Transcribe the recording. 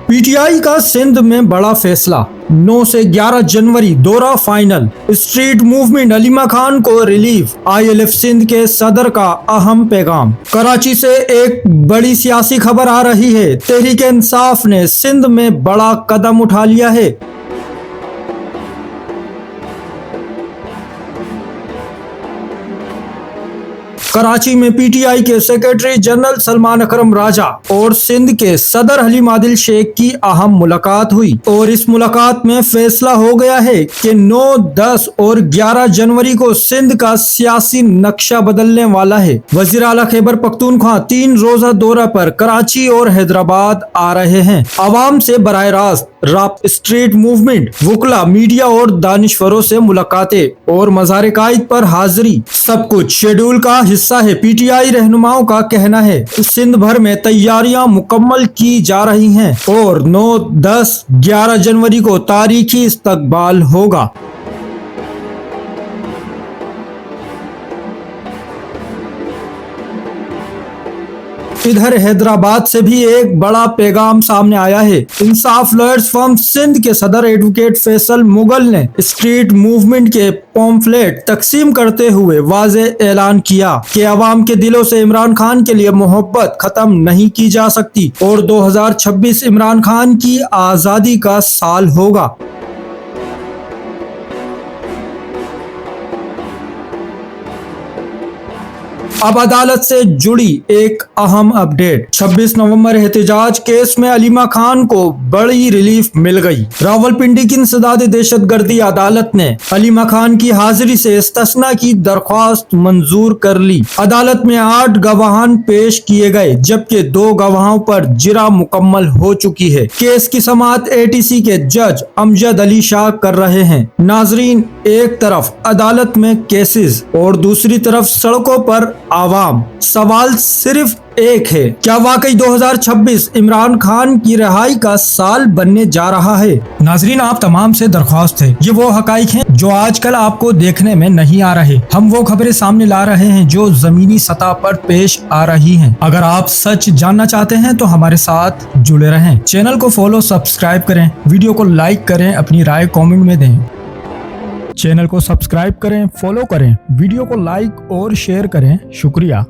PTI का सिंध में बड़ा फैसला, 9 से 11 जनवरी दौरा final. Street movement Aleema Khan को रिलीफ, आईएलएफ सिंध के सदर का अहम पैगाम। कराची से एक बड़ी सियासी खबर आ रही है। तहरीक इंसाफ ने सिंध में बड़ा कदम उठा लिया है। कराची में पीटीआई के सेक्रेटरी जनरल सलमान अकरम राजा और सिंध के सदर हलीम आदिल शेख की अहम मुलाकात हुई और इस मुलाकात में फैसला हो गया है कि 9, 10 और 11 जनवरी को सिंध का सियासी नक्शा बदलने वाला है। वजीर आला खैबर पख्तूनख्वा 3 रोजा दौरा पर कराची और हैदराबाद आ रहे हैं। आवाम से बराह रास्त राब्ता, स्ट्रीट मूवमेंट, वुकला, मीडिया और दानिशवरों से मुलाकातें और मज़ार कायद पर हाजिरी, सब कुछ शेड्यूल का हिस्सा है। पीटीआई रहनुमाओं का कहना है सिंध भर में तैयारियां मुकम्मल की जा रही हैं और 9, 10, 11 जनवरी को तारीखी इस्तकबाल होगा। इधर हैदराबाद से भी एक बड़ा पैगाम सामने आया है। इंसाफ लॉयर्स फर्म सिंध के सदर एडवोकेट फैसल मुगल ने स्ट्रीट मूवमेंट के पॉम्फलेट तकसीम करते हुए वाज़ेह ऐलान किया कि अवाम के दिलों से इमरान खान के लिए मोहब्बत खत्म नहीं की जा सकती और 2026 इमरान खान की आज़ादी का साल होगा। अब अदालत से जुड़ी एक अहम अपडेट। 26 नवंबर एहतजाज केस में अलीमा खान को बड़ी रिलीफ मिल गई। रावलपिंडी की इंसदाद दहशतगर्दी अदालत ने अलीमा खान की हाजिरी से इस्तिस्ना की दरख्वास्त मंजूर कर ली। अदालत में 8 गवाहान पेश किए गए जबकि 2 गवाहों पर जिरा मुकम्मल हो चुकी है। केस की समाअत एटीसी के जज अमजद अली शाह कर रहे हैं। नाजरीन, एक तरफ अदालत में केसेस और दूसरी तरफ सड़कों पर आवाम। सवाल सिर्फ एक है, क्या वाकई 2026 इमरान खान की रिहाई का साल बनने जा रहा है? नाजरीन, आप तमाम से दरख्वास्त है, ये वो हकाइक हैं जो आजकल आपको देखने में नहीं आ रहे। हम वो खबरें सामने ला रहे हैं जो जमीनी सतह पर पेश आ रही हैं। अगर आप सच जानना चाहते हैं तो हमारे साथ जुड़े रहें। चैनल को फॉलो, सब्सक्राइब करें, वीडियो को लाइक करें, अपनी राय कॉमेंट में दें। चैनल को सब्सक्राइब करें, फॉलो करें, वीडियो को लाइक और शेयर करें। शुक्रिया।